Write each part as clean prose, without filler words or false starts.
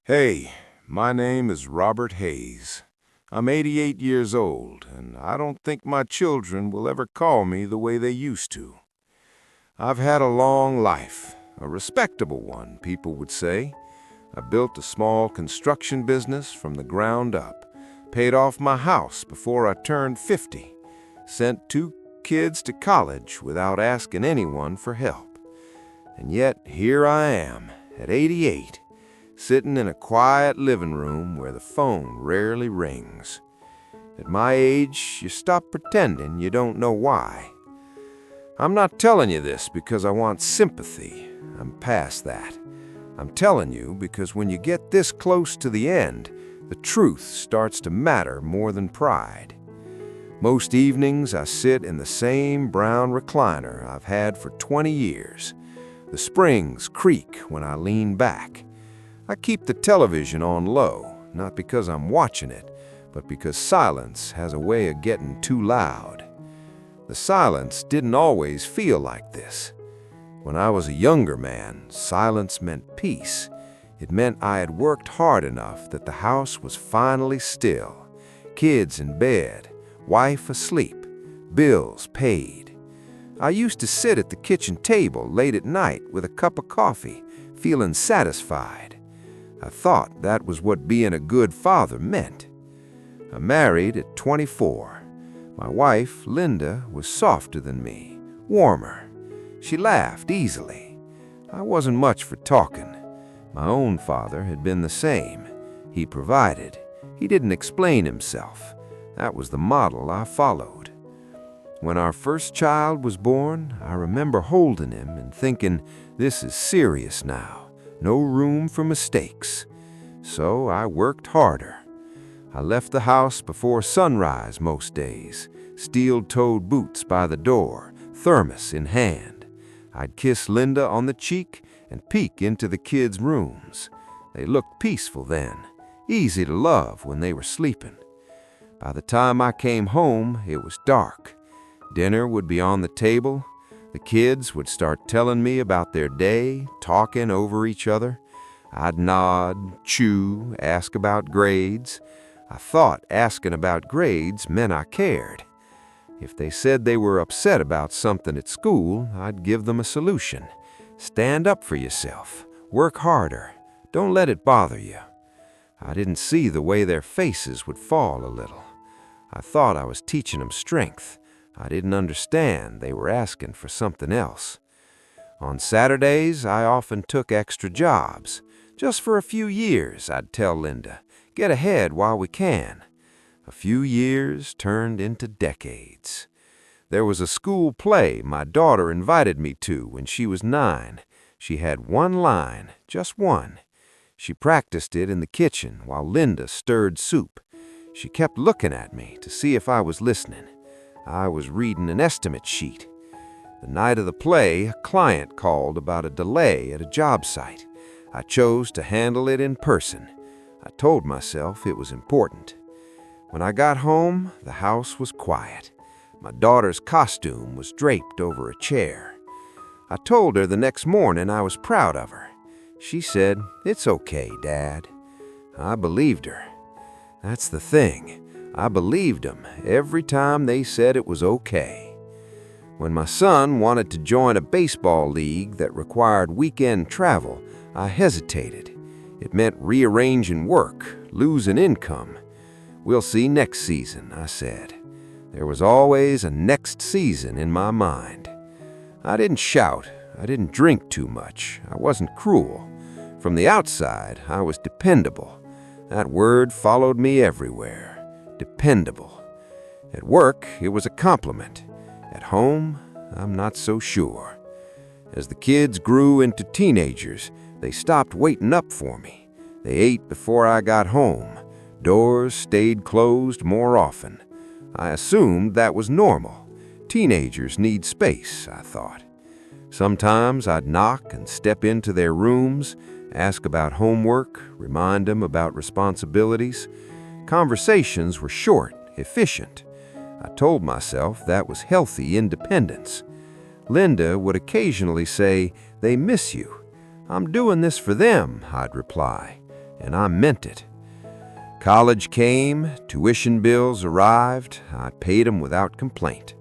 Hey, my name is Robert Hayes. I'm 88 years old, and I don't think my children will ever call me the way they used to. I've had a long life, a respectable one, people would say. I built a small construction business from the ground up, paid off my house before I turned 50, sent 2 kids to college without asking anyone for help. And yet here I am, at 88, sitting in a quiet living room where the phone rarely rings. At my age, you stop pretending you don't know why. I'm not telling you this because I want sympathy. I'm past that. I'm telling you because when you get this close to the end, the truth starts to matter more than pride. Most evenings, I sit in the same brown recliner I've had for 20 years. The springs creak when I lean back. I keep the television on low, not because I'm watching it, but because silence has a way of getting too loud. The silence didn't always feel like this. When I was a younger man, silence meant peace. It meant I had worked hard enough that the house was finally still. Kids in bed, wife asleep, bills paid. I used to sit at the kitchen table late at night with a cup of coffee, feeling satisfied. I thought that was what being a good father meant. I married at 24. My wife, Linda, was softer than me, warmer. She laughed easily. I wasn't much for talking. My own father had been the same. He provided. He didn't explain himself. That was the model I followed. When our first child was born, I remember holding him and thinking, this is serious now. No room for mistakes. So I worked harder. I left the house before sunrise most days, steel-toed boots by the door, thermos in hand. I'd kiss Linda on the cheek and peek into the kids' rooms. They looked peaceful then, easy to love when they were sleeping. By the time I came home, it was dark. Dinner would be on the table. The kids would start telling me about their day, talking over each other. I'd nod, chew, ask about grades. I thought asking about grades meant I cared. If they said they were upset about something at school, I'd give them a solution. Stand up for yourself. Work harder. Don't let it bother you. I didn't see the way their faces would fall a little. I thought I was teaching them strength. I didn't understand they were asking for something else. On Saturdays, I often took extra jobs. Just for a few years, I'd tell Linda, get ahead while we can. A few years turned into decades. There was a school play my daughter invited me to when she was 9. She had one line, just one. She practiced it in the kitchen while Linda stirred soup. She kept looking at me to see if I was listening. I was reading an estimate sheet. The night of the play, a client called about a delay at a job site. I chose to handle it in person. I told myself it was important. When I got home, the house was quiet. My daughter's costume was draped over a chair. I told her the next morning I was proud of her. She said, "It's okay, Dad." I believed her. That's the thing. I believed them every time they said it was okay. When my son wanted to join a baseball league that required weekend travel, I hesitated. It meant rearranging work, losing income. We'll see next season, I said. There was always a next season in my mind. I didn't shout. I didn't drink too much. I wasn't cruel. From the outside, I was dependable. That word followed me everywhere. Dependable. At work, it was a compliment. At home, I'm not so sure. As the kids grew into teenagers, they stopped waiting up for me. They ate before I got home. Doors stayed closed more often. I assumed that was normal. Teenagers need space, I thought. Sometimes I'd knock and step into their rooms, ask about homework, remind them about responsibilities. Conversations were short, efficient. I told myself that was healthy independence. Linda would occasionally say, "They miss you." "I'm doing this for them," I'd reply. and I meant it. College came, tuition bills arrived, I paid 'em without complaint.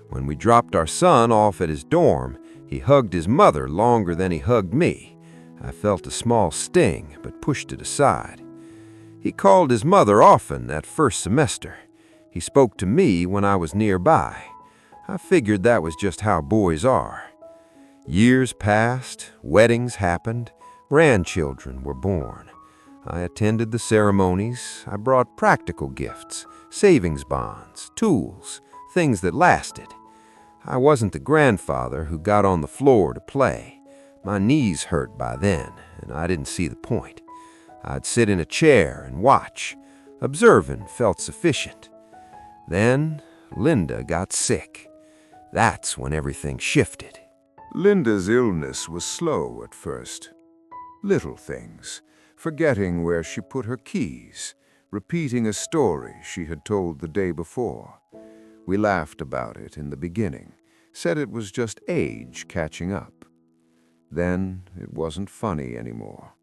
When we dropped our son off at his dorm, he hugged his mother longer than he hugged me. I felt a small sting, but pushed it aside. He called his mother often that first semester. He spoke to me when I was nearby. I figured that was just how boys are. Years passed, weddings happened, grandchildren were born. I attended the ceremonies. I brought practical gifts, savings bonds, tools, things that lasted. I wasn't the grandfather who got on the floor to play. My knees hurt by then, and I didn't see the point. I'd sit in a chair and watch. Observing felt sufficient. Then Linda got sick. That's when everything shifted. Linda's illness was slow at first. Little things, forgetting where she put her keys, repeating a story she had told the day before. We laughed about it in the beginning, said it was just age catching up. Then it wasn't funny anymore.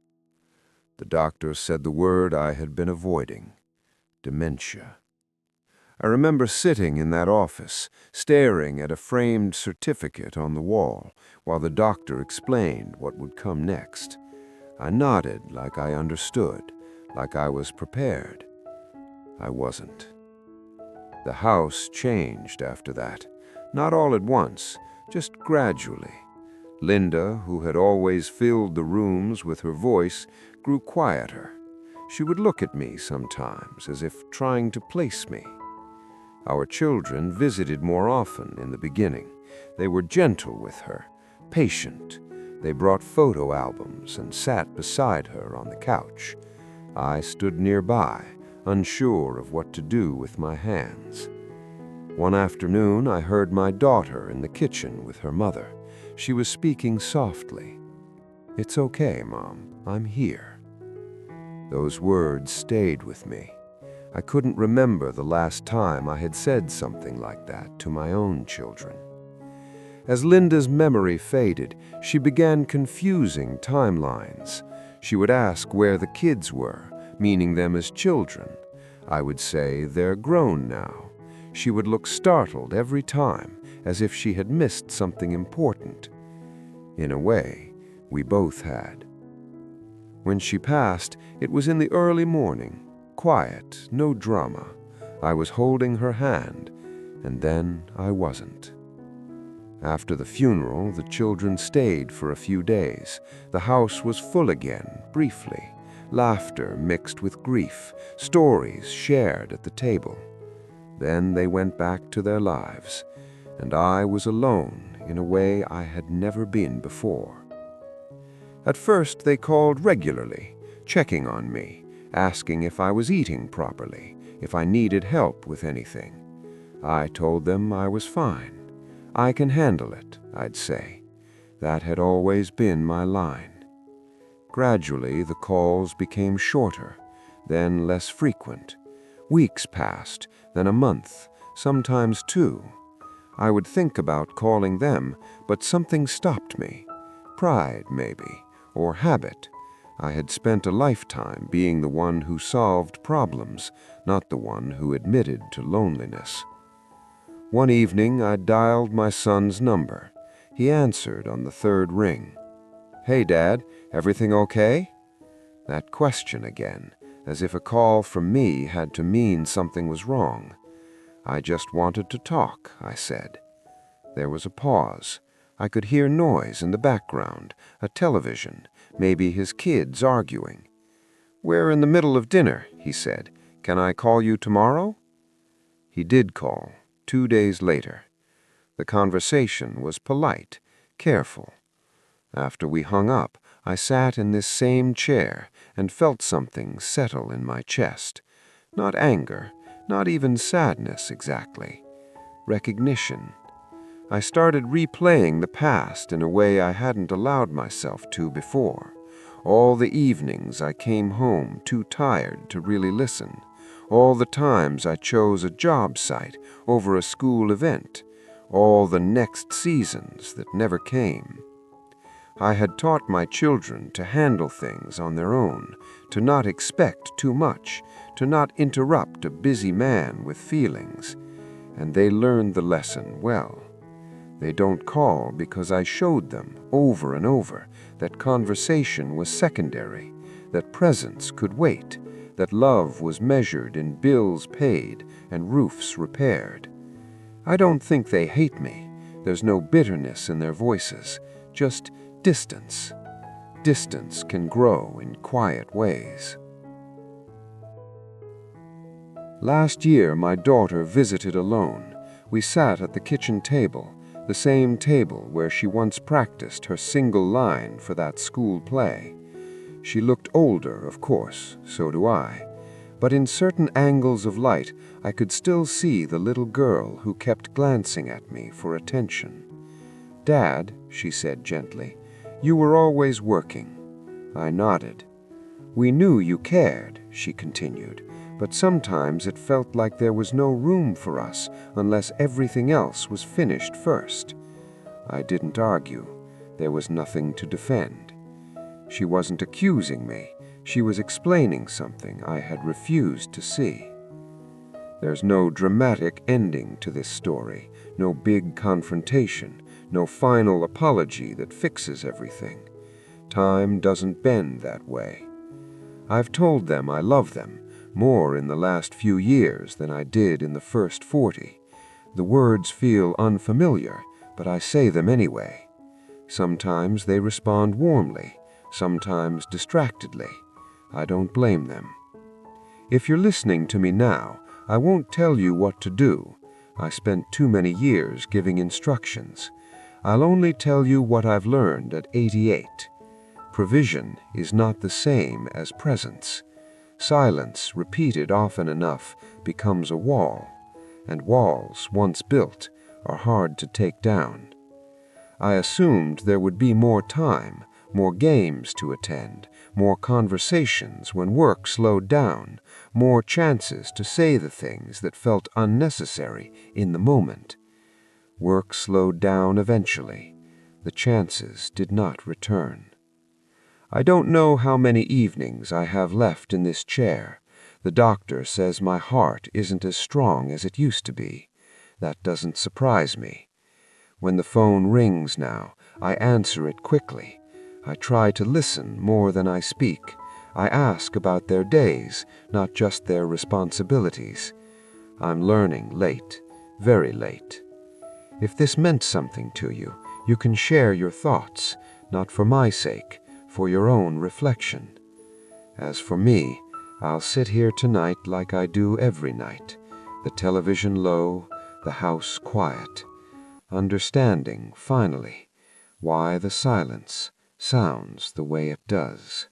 The doctor said the word I had been avoiding: dementia. I remember sitting in that office, staring at a framed certificate on the wall, while the doctor explained what would come next. I nodded like I understood, like I was prepared. I wasn't. The house changed after that, not all at once, just gradually. Linda, who had always filled the rooms with her voice, grew quieter. She would look at me sometimes as if trying to place me. Our children visited more often in the beginning. They were gentle with her, patient. They brought photo albums and sat beside her on the couch. I stood nearby, unsure of what to do with my hands. One afternoon, I heard my daughter in the kitchen with her mother. She was speaking softly. "It's okay, Mom. I'm here." Those words stayed with me. I couldn't remember the last time I had said something like that to my own children. As Linda's memory faded, she began confusing timelines. She would ask where the kids were, meaning them as children. I would say, "They're grown now." She would look startled every time, as if she had missed something important. In a way, we both had. When she passed, it was in the early morning. Quiet, no drama. I was holding her hand, and then I wasn't. After the funeral, the children stayed for a few days. The house was full again, briefly. Laughter mixed with grief, stories shared at the table. Then they went back to their lives, and I was alone in a way I had never been before. At first, they called regularly, checking on me, asking if I was eating properly, if I needed help with anything. I told them I was fine. "I can handle it," I'd say. That had always been my line. Gradually, the calls became shorter, then less frequent. Weeks passed, then a month, sometimes two. I would think about calling them, but something stopped me. Pride, maybe, or habit. I had spent a lifetime being the one who solved problems, not the one who admitted to loneliness. One evening, I dialed my son's number. He answered on the third ring. "Hey, Dad, everything okay?" That question again, as if a call from me had to mean something was wrong. "I just wanted to talk," I said. There was a pause. I could hear noise in the background, a television, maybe his kids arguing. "We're in the middle of dinner," he said. "Can I call you tomorrow?" He did call, 2 days later. The conversation was polite, careful. After we hung up, I sat in this same chair and felt something settle in my chest. Not anger, not even sadness exactly. Recognition. I started replaying the past in a way I hadn't allowed myself to before. All the evenings I came home too tired to really listen. All the times I chose a job site over a school event. All the next seasons that never came. I had taught my children to handle things on their own, to not expect too much, to not interrupt a busy man with feelings, and they learned the lesson well. They don't call because I showed them over and over that conversation was secondary, that presence could wait, that love was measured in bills paid and roofs repaired. I don't think they hate me. There's no bitterness in their voices, just distance. Distance can grow in quiet ways. Last year, my daughter visited alone. We sat at the kitchen table, the same table where she once practiced her single line for that school play. She looked older, of course, so do I. But in certain angles of light, I could still see the little girl who kept glancing at me for attention. "Dad," she said gently, "you were always working." I nodded. "We knew you cared," she continued, "but sometimes it felt like there was no room for us unless everything else was finished first." I didn't argue. There was nothing to defend. She wasn't accusing me. She was explaining something I had refused to see. There's no dramatic ending to this story, no big confrontation, no final apology that fixes everything. Time doesn't bend that way. I've told them I love them, more in the last few years than I did in the first 40. The words feel unfamiliar, but I say them anyway. Sometimes they respond warmly, sometimes distractedly. I don't blame them. If you're listening to me now, I won't tell you what to do. I spent too many years giving instructions. I'll only tell you what I've learned at 88. Provision is not the same as presence. Silence, repeated often enough, becomes a wall, and walls, once built, are hard to take down. I assumed there would be more time, more games to attend, more conversations when work slowed down, more chances to say the things that felt unnecessary in the moment. Work slowed down eventually. The chances did not return. I don't know how many evenings I have left in this chair. The doctor says my heart isn't as strong as it used to be. That doesn't surprise me. When the phone rings now, I answer it quickly. I try to listen more than I speak. I ask about their days, not just their responsibilities. I'm learning late, very late. If this meant something to you, you can share your thoughts, not for my sake, for your own reflection. As for me, I'll sit here tonight like I do every night, the television low, the house quiet, understanding, finally, why the silence sounds the way it does.